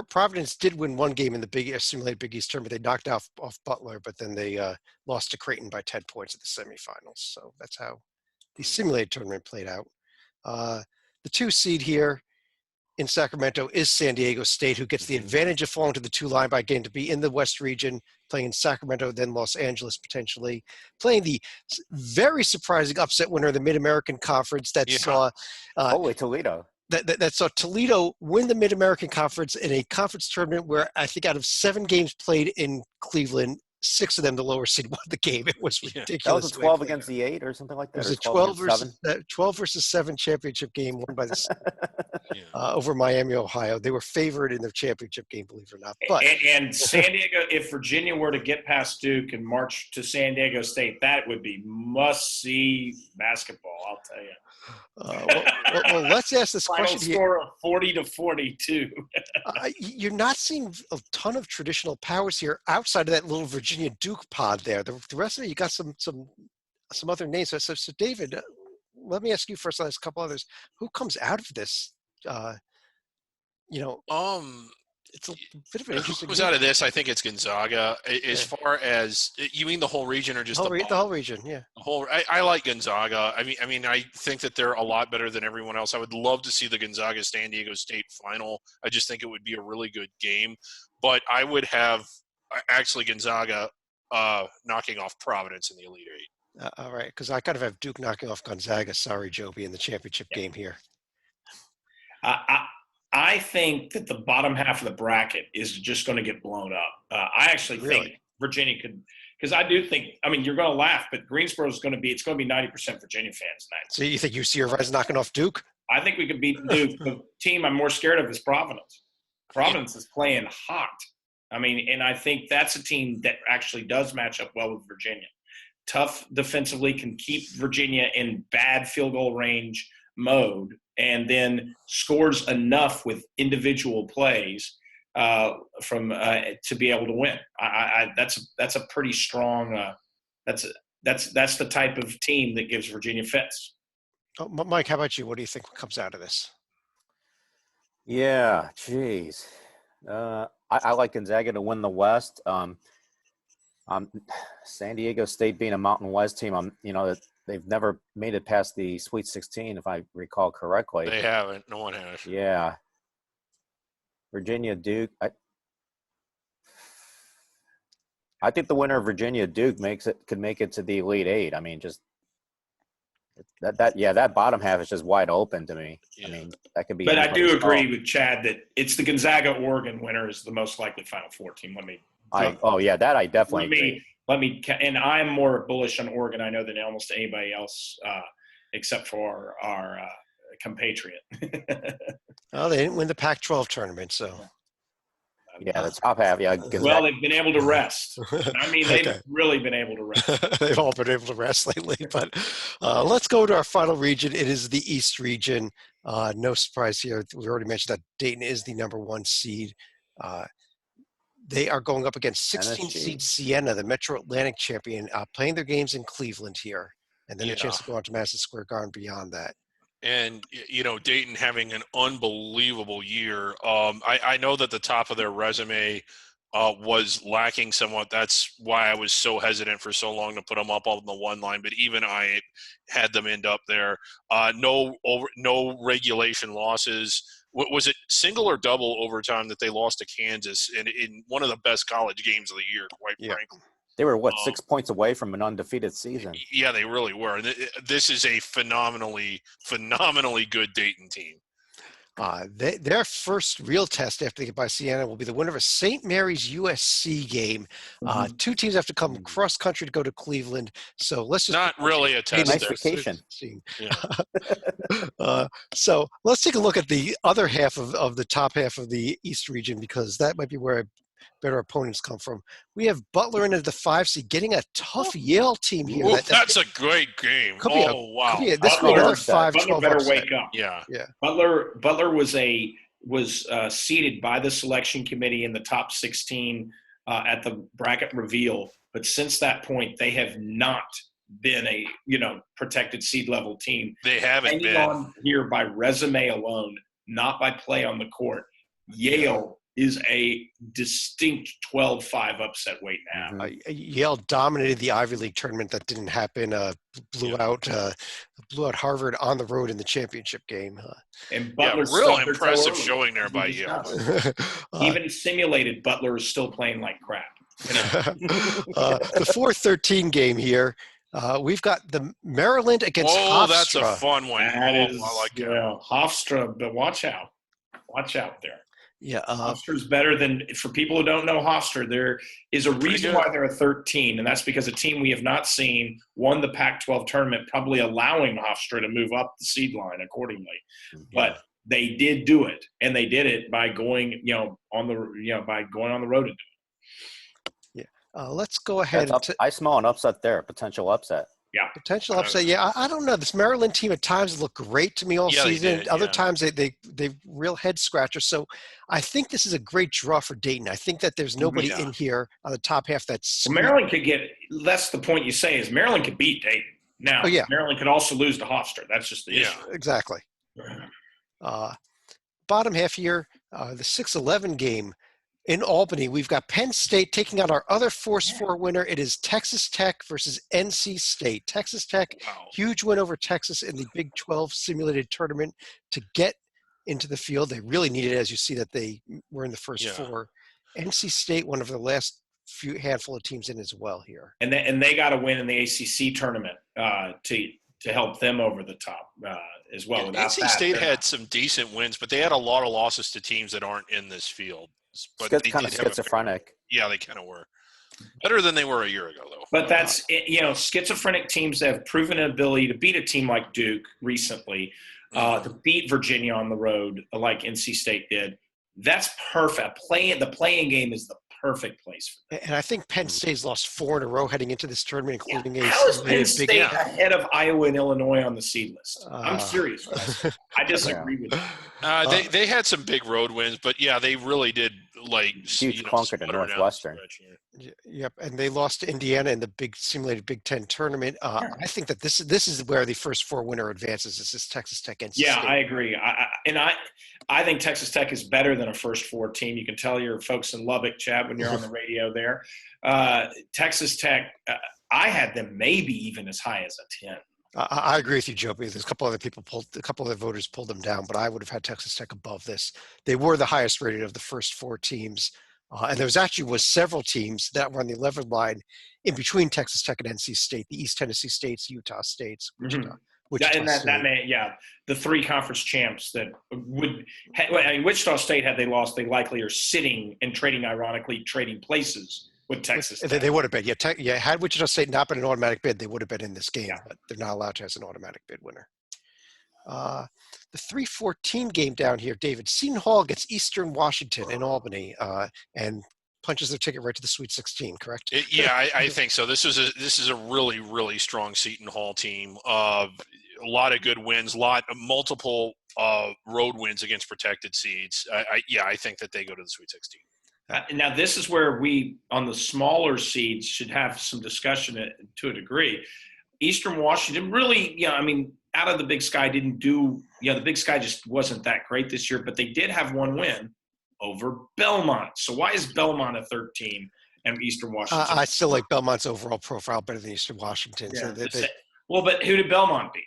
Providence did win one game in the simulated Big East tournament. They knocked off Butler, but then they lost to Creighton by 10 points at the semifinals. So that's how the simulated tournament played out. The 2 seed here in Sacramento is San Diego State, who gets the advantage of falling to the 2 line by getting to be in the West region, playing in Sacramento, then Los Angeles potentially, playing the very surprising upset winner of the Mid-American Conference that saw Toledo. That saw Toledo win the Mid-American Conference in a conference tournament where I think out of 7 games played in Cleveland, 6 of them the lower seed won the game. It was ridiculous. That was a 12 against the 8 or something like that. It was a 12 versus 7 championship game won by the over Miami, Ohio. They were favored in their championship game, believe it or not. But and San Diego, if Virginia were to get past Duke and march to San Diego State, that would be must-see basketball, I'll tell you. Well, let's ask this question here. Final score of 40-42. You're not seeing a ton of traditional powers here outside of that little Virginia Duke pod there. The rest of it, you got some other names. So David, let me ask you first on this, couple others. Who comes out of this? It's a bit of an interesting. Who's out of this? I think it's Gonzaga. As far as you mean, the whole region or just the whole region? Yeah. The whole. I like Gonzaga. I mean, I think that they're a lot better than everyone else. I would love to see the Gonzaga San Diego State final. I just think it would be a really good game. But I would have actually Gonzaga knocking off Providence in the Elite Eight. All right, because I kind of have Duke knocking off Gonzaga. Sorry, Joby, in the championship game here. I think that the bottom half of the bracket is just going to get blown up. I actually think Virginia could, because I do think, you're going to laugh, but Greensboro is going to be 90% Virginia fans tonight. So you think UC Irvine's knocking off Duke? I think we could beat Duke. The team I'm more scared of is Providence. Providence is playing hot. And I think that's a team that actually does match up well with Virginia. Tough defensively, can keep Virginia in bad field goal range mode, and then scores enough with individual plays to be able to win. That's a pretty strong. That's the type of team that gives Virginia fits. Oh, Mike, how about you? What do you think comes out of this? Yeah, geez. I like Gonzaga to win the West. San Diego State being a Mountain West team, they've never made it past the Sweet 16, if I recall correctly. They haven't. No one has. Yeah. Virginia Duke. I think the winner of Virginia Duke could make it to the Elite Eight. I mean, just that bottom half is just wide open to me. Yeah. I mean, that could be. But I do anybody's agree call. with Chad that it's the Gonzaga Oregon winner is the most likely Final Four team. That I definitely agree. And I'm more bullish on Oregon, I know, than almost anybody else, except for our compatriot. Well, they didn't win the Pac-12 tournament, so. Yeah, the top half. Yeah. Well, they've been able to rest. I mean, they've Okay. really been able to rest. They've all been able to rest lately. But let's go to our final region. It is the East region. No surprise here. We already mentioned that Dayton is the number 1 seed. They are going up against 16 seed Siena, the Metro Atlantic champion, playing their games in Cleveland here. And then a chance to go on to Madison Square Garden beyond that. And, Dayton having an unbelievable year. I know that the top of their resume was lacking somewhat. That's why I was so hesitant for so long to put them up on the one line. But even I had them end up there. No regulation losses. Was it single or double overtime that they lost to Kansas in one of the best college games of the year, quite frankly? They were, 6 points away from an undefeated season? Yeah, they really were. And this is a phenomenally good Dayton team. Their first real test after they get by Siena will be the winner of a St. Mary's USC game. 2 teams have to come cross country to go to Cleveland. So let's just not really a test. Nice vacation. Yeah. So let's take a look at the other half of the top half of the East region, because that might be where better opponents come from. We have Butler in at the 5 seed, getting a tough Yale team here. That's a great game. Wow! This could be another 5-12 Butler better upset. wake up. Yeah. Butler was seeded by the selection committee in the top 16 at the bracket reveal, but since that point they have not been a protected seed level team. They haven't been on here by resume alone, not by play on the court. Yale is a distinct 12-5 upset weight now. Yale dominated the Ivy League tournament that didn't happen. Blew out Harvard on the road in the championship game. And Butler, real impressive showing there by Yale. Even simulated, Butler is still playing like crap. The 4-13 game here. We've got the Maryland against Hofstra. That's a fun one. I like that. Hofstra, but watch out there. Yeah, Hofstra's better than, for people who don't know Hofstra, there is a reason why they're a 13, and that's because a team we have not seen won the Pac-12 tournament, probably allowing Hofstra to move up the seed line accordingly. But they did do it, and they did it by going, on the road and doing it. Yeah, let's go ahead. I smell an upset there, potential upset. Yeah. Potential upset. Yeah, I don't know. This Maryland team at times looked great to me all season. Other times they real head scratchers. So I think this is a great draw for Dayton. I think that there's nobody in here on the top half that's Maryland could get. That's the point you say, is Maryland could beat Dayton. Now, Maryland could also lose to Hofstra. That's just the issue. Exactly. Bottom half here, the 6-11 game in Albany, we've got Penn State taking on our other Force 4 winner. It is Texas Tech versus NC State. Texas Tech, huge win over Texas in the Big 12 simulated tournament to get into the field. They really needed it, as you see that they were in the first 4. NC State, one of the last handful of teams in as well here. And they got a win in the ACC tournament to help them over the top as well. NC State had some decent wins, but they had a lot of losses to teams that aren't in this field. But they kind of schizophrenic. They kind of were. Better than they were a year ago, though. But that's, schizophrenic teams have proven an ability to beat a team like Duke recently, to beat Virginia on the road like NC State did. That's perfect. The playing game is the perfect place for them. And I think Penn State's lost 4 in a row heading into this tournament, including How is Penn State ahead of Iowa and Illinois on the seed list? I'm serious. I disagree with that. They had some big road wins, but they really did huge clunker to Northwestern. Yep, and they lost to Indiana in the big simulated Big Ten tournament. I think that this is where the first 4 winner advances. This is Texas Tech. NC State. I agree. I think Texas Tech is better than a first 4 team. You can tell your folks in Lubbock, Chad, when you're on the radio there. Texas Tech, I had them maybe even as high as a 10. I agree with you, Joe. Because a couple other voters pulled them down, but I would have had Texas Tech above this. They were the highest rated of the first four teams, and there was several teams that were on the 11 line in between Texas Tech and NC State, the East Tennessee States, Utah States, Mm-hmm. Wichita And State. the three conference champs that would. I mean, Wichita State, had they lost, they likely are sitting and ironically trading places with Texas Tech. They would have been. Had Wichita State not been an automatic bid, they would have been in this game, Yeah. but they're not allowed to as an automatic bid winner. The 3:14 game down here, David. Seton Hall gets Eastern Washington in Albany and punches their ticket right to the Sweet 16, correct? I think so. This is a really, really strong Seton Hall team. A lot of good wins, multiple road wins against protected seeds. I think that they go to the Sweet 16. Now, this is where we, on the smaller seeds, should have some discussion to a degree. Eastern Washington really, I mean, out of the Big Sky didn't do, the Big Sky just wasn't that great this year, but they did have one win over Belmont. So why is Belmont a 13 and Eastern Washington? I still like Belmont's overall profile better than Eastern Washington. Yeah. So Well, but who did Belmont beat?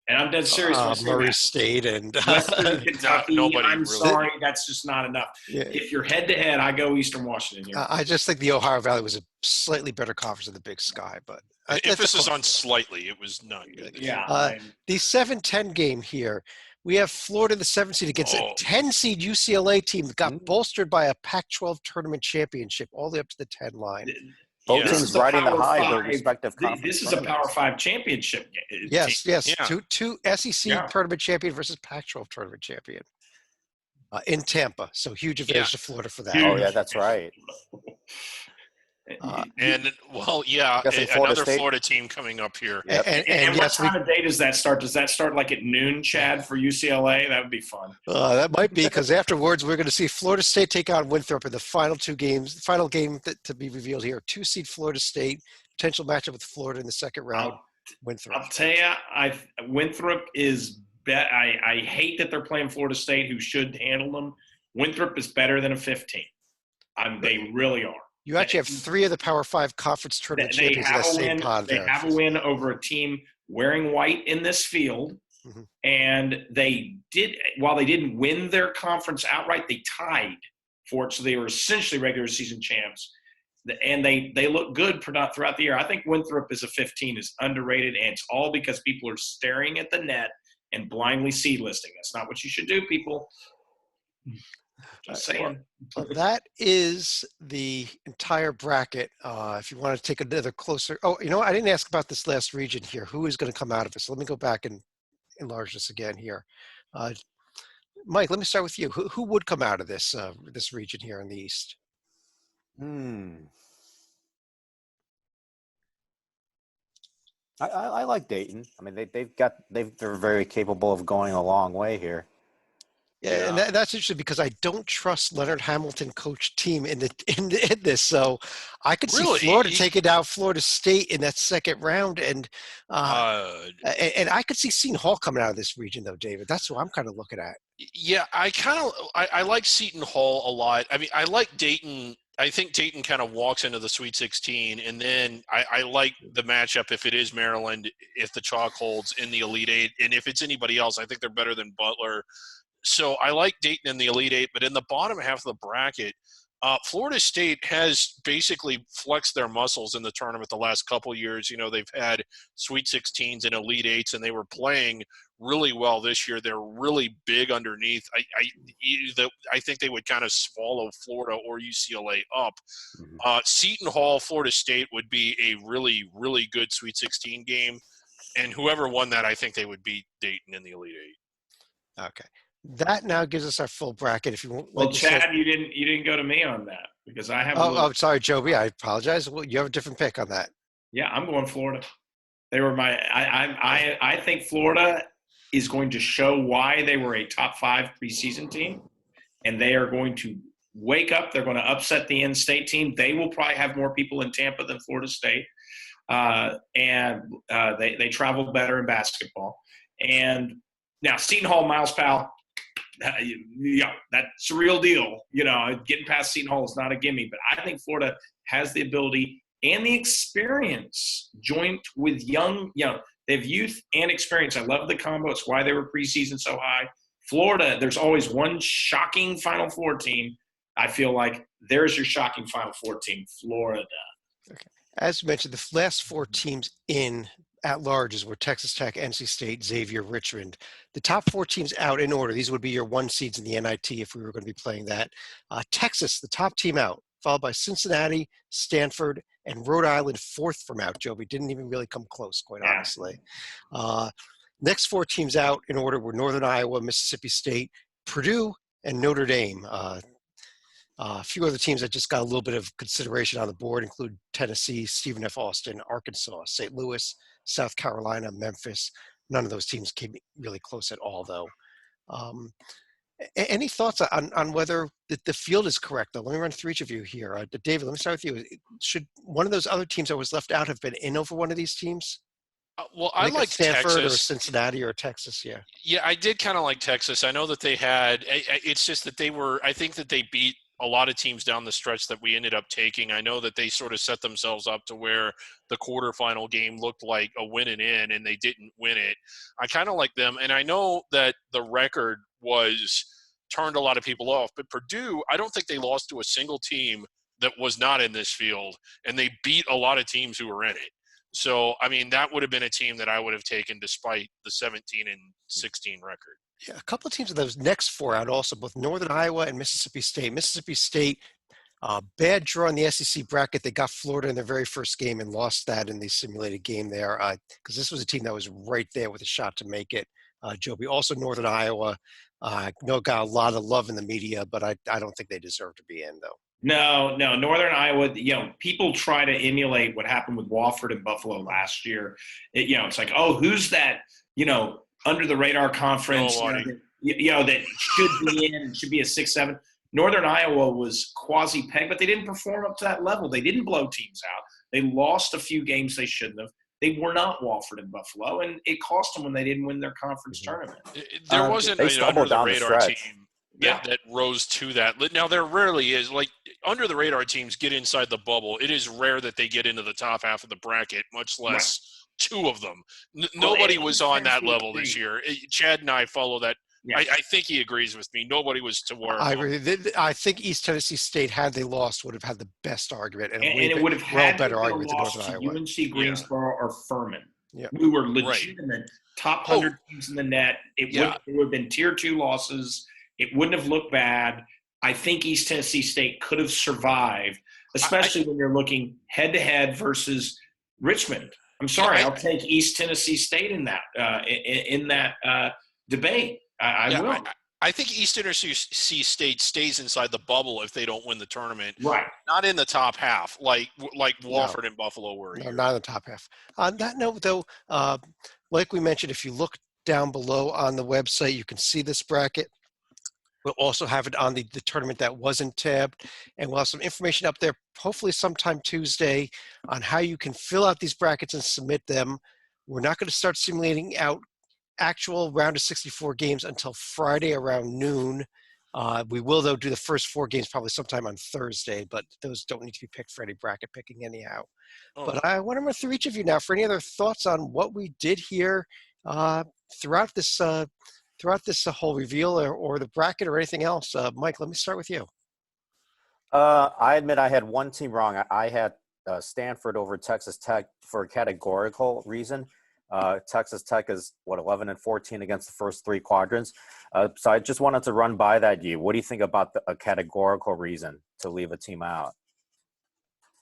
And I'm dead serious. Murray State and Western Kentucky. Nobody I'm really. sorry, that's just not enough. Yeah. If you're head-to-head, I go Eastern Washington here. I just think the Ohio Valley was a slightly better conference than the Big Sky, but emphasis on slightly. It was not good. Yeah. The 7-10 game here, we have Florida, the 7 seed, against a 10 seed UCLA team that got bolstered by a Pac-12 tournament championship all the way up to the 10 line. Both teams riding the high of their respective conference. This is a Power 5 championship. Yes. team. Yeah. Two SEC tournament champion versus Pac-12 tournament champion in Tampa. So huge advantage to Florida for that. Oh, yeah, that's right. Another Florida team coming up here. Yep. And what time of day does that start? Does that start like at noon, Chad, for UCLA? That would be fun. That might be, because afterwards we're going to see Florida State take on Winthrop in the final game to be revealed here. 2 seed Florida State, potential matchup with Florida in the second round. Winthrop. I'll tell you, Winthrop is I hate that they're playing Florida State, who should handle them. Winthrop is better than a 15. They really are. You actually have 3 of the Power 5 conference tournament champions in the same pod. They have a win over a team wearing white in this field, and they did. While they didn't win their conference outright, they tied for it, so they were essentially regular season champs. And they look good throughout the year. I think Winthrop as a 15 is underrated, and it's all because people are staring at the net and blindly seed listing. That's not what you should do, people. Just saying. Well, that is the entire bracket. If you want to take another closer, I didn't ask about this last region here. Who is going to come out of it? So let me go back and enlarge this again here. Mike, let me start with you. Who would come out of this region here in the East? I like Dayton. I mean, they're very capable of going a long way here. Yeah, and that's interesting because I don't trust Leonard Hamilton coach team in this. So I could see Florida taking out Florida State in that second round, and I could see Seton Hall coming out of this region though, David. That's what I'm kind of looking at. Yeah, I like Seton Hall a lot. I mean, I like Dayton. I think Dayton kind of walks into the Sweet 16, and then I like the matchup if it is Maryland, if the chalk holds in the Elite Eight, and if it's anybody else, I think they're better than Butler. So I like Dayton in the Elite Eight, but in the bottom half of the bracket, Florida State has basically flexed their muscles in the tournament the last couple years. They've had Sweet 16s and Elite Eights, and they were playing really well this year. They're really big underneath. I think they would kind of swallow Florida or UCLA up. Seton Hall, Florida State would be a really, really good Sweet 16 game, and whoever won that, I think they would beat Dayton in the Elite Eight. Okay. That now gives us our full bracket. If you want, well, Chad, you didn't go to me on that because I have. Oh, sorry, Joby. I apologize. Well, you have a different pick on that. Yeah, I'm going Florida. They were I think Florida is going to show why they were a top 5 preseason team, and they are going to wake up. They're going to upset the in-state team. They will probably have more people in Tampa than Florida State, and they travel better in basketball. And now Seton Hall, Miles Powell. That's a real deal. Getting past Seton Hall is not a gimme, but I think Florida has the ability and the experience joint with young, They have youth and experience. I love the combo. It's why they were preseason so high. Florida, there's always one shocking Final Four team. I feel like there's your shocking Final Four team, Florida. As mentioned, the last 4 teams in at larges were Texas Tech, NC State, Xavier, Richmond. The top 4 teams out in order, these would be your 1 seeds in the NIT if we were going to be playing that. Texas, the top team out, followed by Cincinnati, Stanford, and Rhode Island, 4th from out. Joby didn't even really come close, quite honestly. Next 4 teams out in order were Northern Iowa, Mississippi State, Purdue, and Notre Dame. A few other teams that just got a little bit of consideration on the board include Tennessee, Stephen F. Austin, Arkansas, St. Louis, South Carolina, Memphis. None of those teams came really close at all, though. Any thoughts on whether the field is correct, though? Let me run through each of you here. David, let me start with you. Should one of those other teams that was left out have been in over one of these teams? Well, I like Stanford Texas. or Cincinnati or Texas, yeah. Yeah, I did kind of like Texas. I know that they had – it's just that they were – I think that they beat a lot of teams down the stretch that we ended up taking. I know that they sort of set themselves up to where the quarterfinal game looked like a win and in, and they didn't win it. I kind of like them, and I know that the record was turned a lot of people off, but Purdue, I don't think they lost to a single team that was not in this field, and they beat a lot of teams who were in it. So, I mean, that would have been a team that I would have taken despite the 17-16 record. Yeah, a couple of teams of those next 4 out also, both Northern Iowa and Mississippi State. Mississippi State, bad draw in the SEC bracket. They got Florida in their very first game and lost that in the simulated game there because this was a team that was right there with a shot to make it. Joby, also Northern Iowa, got a lot of love in the media, but I don't think they deserve to be in, though. No, Northern Iowa, people try to emulate what happened with Wofford and Buffalo last year. It's like, oh, who's that, under the radar conference, that should be in and should be a 6-7. Northern Iowa was quasi-pegged, but they didn't perform up to that level. They didn't blow teams out. They lost a few games they shouldn't have. They were not Wofford and Buffalo, and it cost them when they didn't win their conference tournament. There wasn't they an down the under-the-radar stretch. team that rose to that. Now, there rarely is. Like, under-the-radar teams get inside the bubble. It is rare that they get into the top half of the bracket, much less 2 of them. Nobody was on that level this year. Chad and I follow that. Yeah. I think he agrees with me. Nobody was to where I agree. I think East Tennessee State, had they lost, would have had the best argument and it would have had better argument than Northern Iowa. UNC Greensboro or Furman. Yeah. We were legitimate top 100 teams in the net. It would have been tier 2 losses. It wouldn't have looked bad. I think East Tennessee State could have survived, especially when you're looking head-to-head versus Richmond. I'm sorry, I'll take East Tennessee State in that debate. I will. I think East Tennessee State stays inside the bubble if they don't win the tournament. Right. Not in the top half, like Wofford and Buffalo were. No, not in the top half. On that note, though, like we mentioned, if you look down below on the website, you can see this bracket. We'll also have it on the tournament that wasn't tabbed. And we'll have some information up there, hopefully sometime Tuesday, on how you can fill out these brackets and submit them. We're not going to start simulating out actual round of 64 games until Friday around noon. We will, though, do the first 4 games probably sometime on Thursday, but those don't need to be picked for any bracket picking anyhow. But I want to run through each of you now for any other thoughts on what we did here throughout this whole reveal or the bracket or anything else. Mike, let me start with you. I admit I had one team wrong. I had Stanford over Texas Tech for a categorical reason. Texas Tech is 11-14 against the first 3 quadrants. So I just wanted to run by that. What do you think about a categorical reason to leave a team out?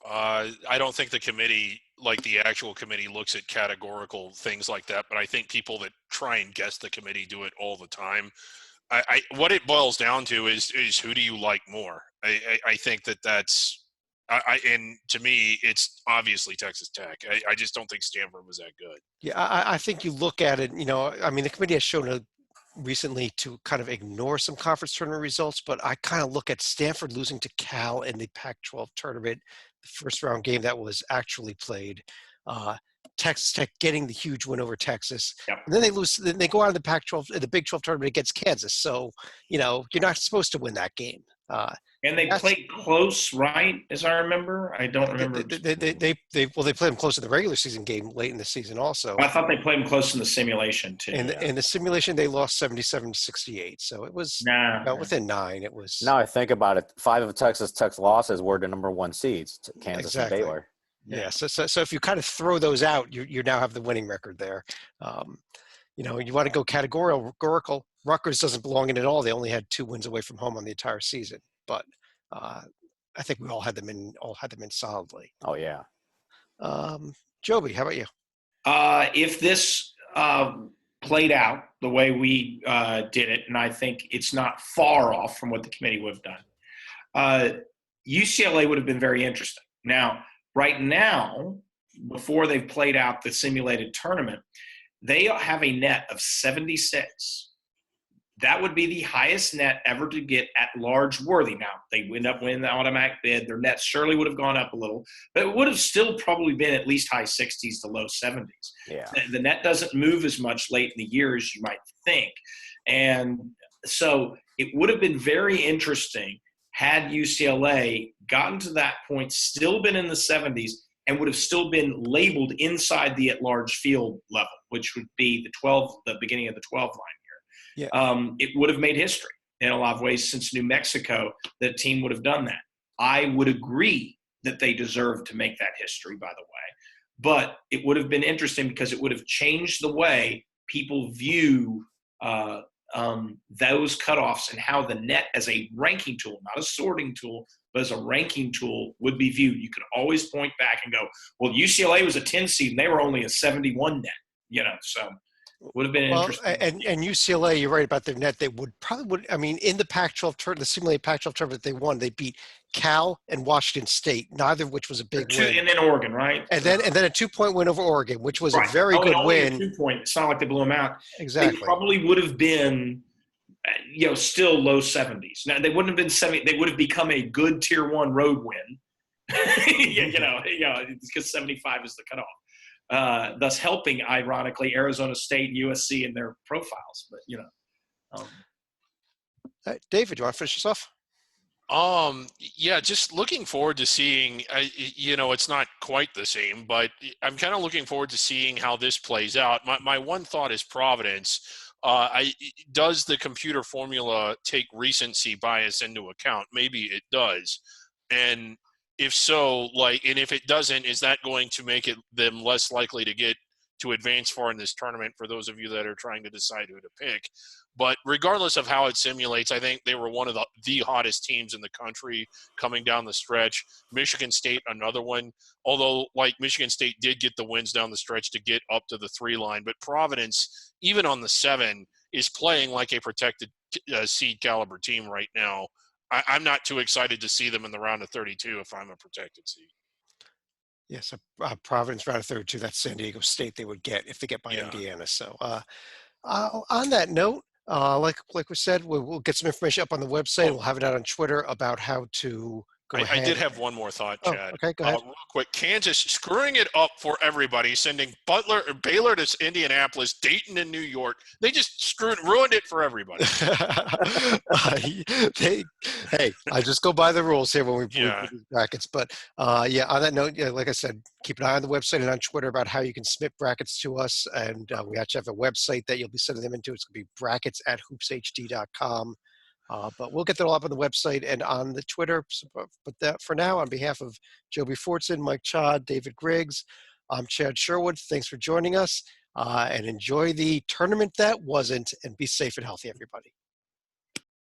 I don't think the committee, like the actual committee, looks at categorical things like that. But I think people that try and guess the committee do it all the time. What it boils down to is who do you like more? I think that's. And to me, it's obviously Texas Tech. I just don't think Stanford was that good. Yeah, I think you look at it, the committee has shown recently to kind of ignore some conference tournament results, but I kind of look at Stanford losing to Cal in the Pac-12 tournament, the first round game that was actually played. Texas Tech getting the huge win over Texas. Yep. And then they lose. Then they go out in the Pac-12, the Big 12 tournament against Kansas. So, you're not supposed to win that game. And they That's, played close, right? As I remember, I don't remember. they played them close in the regular season game late in the season also. I thought they played them close in the simulation too. In the simulation, they lost 77-68. So it was within 9. It was. Now I think about it, 5 of Texas Tech's losses were the number 1 seeds, Kansas Exactly. and Baylor. Yeah. So if you kind of throw those out, you now have the winning record there. You want to go categorical. Rutgers doesn't belong in at all. They only had 2 wins away from home on the entire season, but I think we all had them in solidly. Oh yeah. Joby, how about you? If this played out the way we did it, and I think it's not far off from what the committee would have done, UCLA would have been very interesting. Now, right now, before they've played out the simulated tournament, they have a net of 76. That would be the highest net ever to get at large worthy. Now, they end up winning the automatic bid. Their net surely would have gone up a little, but it would have still probably been at least high 60s to low 70s. Yeah. The net doesn't move as much late in the year as you might think. And so it would have been very interesting had UCLA gotten to that point, still been in the 70s, and would have still been labeled inside the at-large field level, which would be the beginning of the 12 line. Yeah. It would have made history in a lot of ways since New Mexico, the team would have done that. I would agree that they deserved to make that history, by the way. But it would have been interesting because it would have changed the way people view those cutoffs and how the net as a ranking tool, not a sorting tool, but as a ranking tool would be viewed. You could always point back and go, well, UCLA was a 10 seed and they were only a 71 net, so – would have been interesting. And UCLA, you're right about their net. They would in the Pac-12 the simulated Pac-12 tournament they won, they beat Cal and Washington State, neither of which was a big win. And then Oregon, right? And then a 2-point win over Oregon, which was right. a very good win. A 2-point. It's not like they blew them out. Exactly. They probably would have been, still low 70s. Now they wouldn't have been 70. They would have become a good Tier 1 road win. Because 75 is the cutoff. Thus helping, ironically, Arizona State and USC in their profiles. But, David, do you want to finish this off? Yeah, just looking forward to seeing, it's not quite the same, but I'm kind of looking forward to seeing how this plays out. My one thought is Providence. Does the computer formula take recency bias into account? Maybe it does. And if so, and if it doesn't, is that going to make them less likely to advance far in this tournament for those of you that are trying to decide who to pick? But regardless of how it simulates, I think they were one of the hottest teams in the country coming down the stretch. Michigan State, another one, although Michigan State did get the wins down the stretch to get up to the 3 line. But Providence, even on the 7, is playing like a protected seed caliber team right now. I'm not too excited to see them in the round of 32 if I'm a protected seed. Yes, Providence round of 32. That's San Diego State they would get if they get by Indiana. So on that note, like we said, we'll get some information up on the website. We'll have it out on Twitter about how to go ahead. I did have one more thought, Chad. Okay, go ahead. Real quick, Kansas screwing it up for everybody, sending Baylor to Indianapolis, Dayton to New York. They just ruined it for everybody. Hey, I just go by the rules here when we put these brackets. But on that note, like I said, keep an eye on the website and on Twitter about how you can submit brackets to us. And we actually have a website that you'll be sending them into. It's going to be brackets@hoopshd.com. But we'll get that all up on the website and on the Twitter. But that for now, on behalf of Joby Fortson, Mike Chod, David Griggs, I'm Chad Sherwood. Thanks for joining us and enjoy the tournament that wasn't, and be safe and healthy, everybody.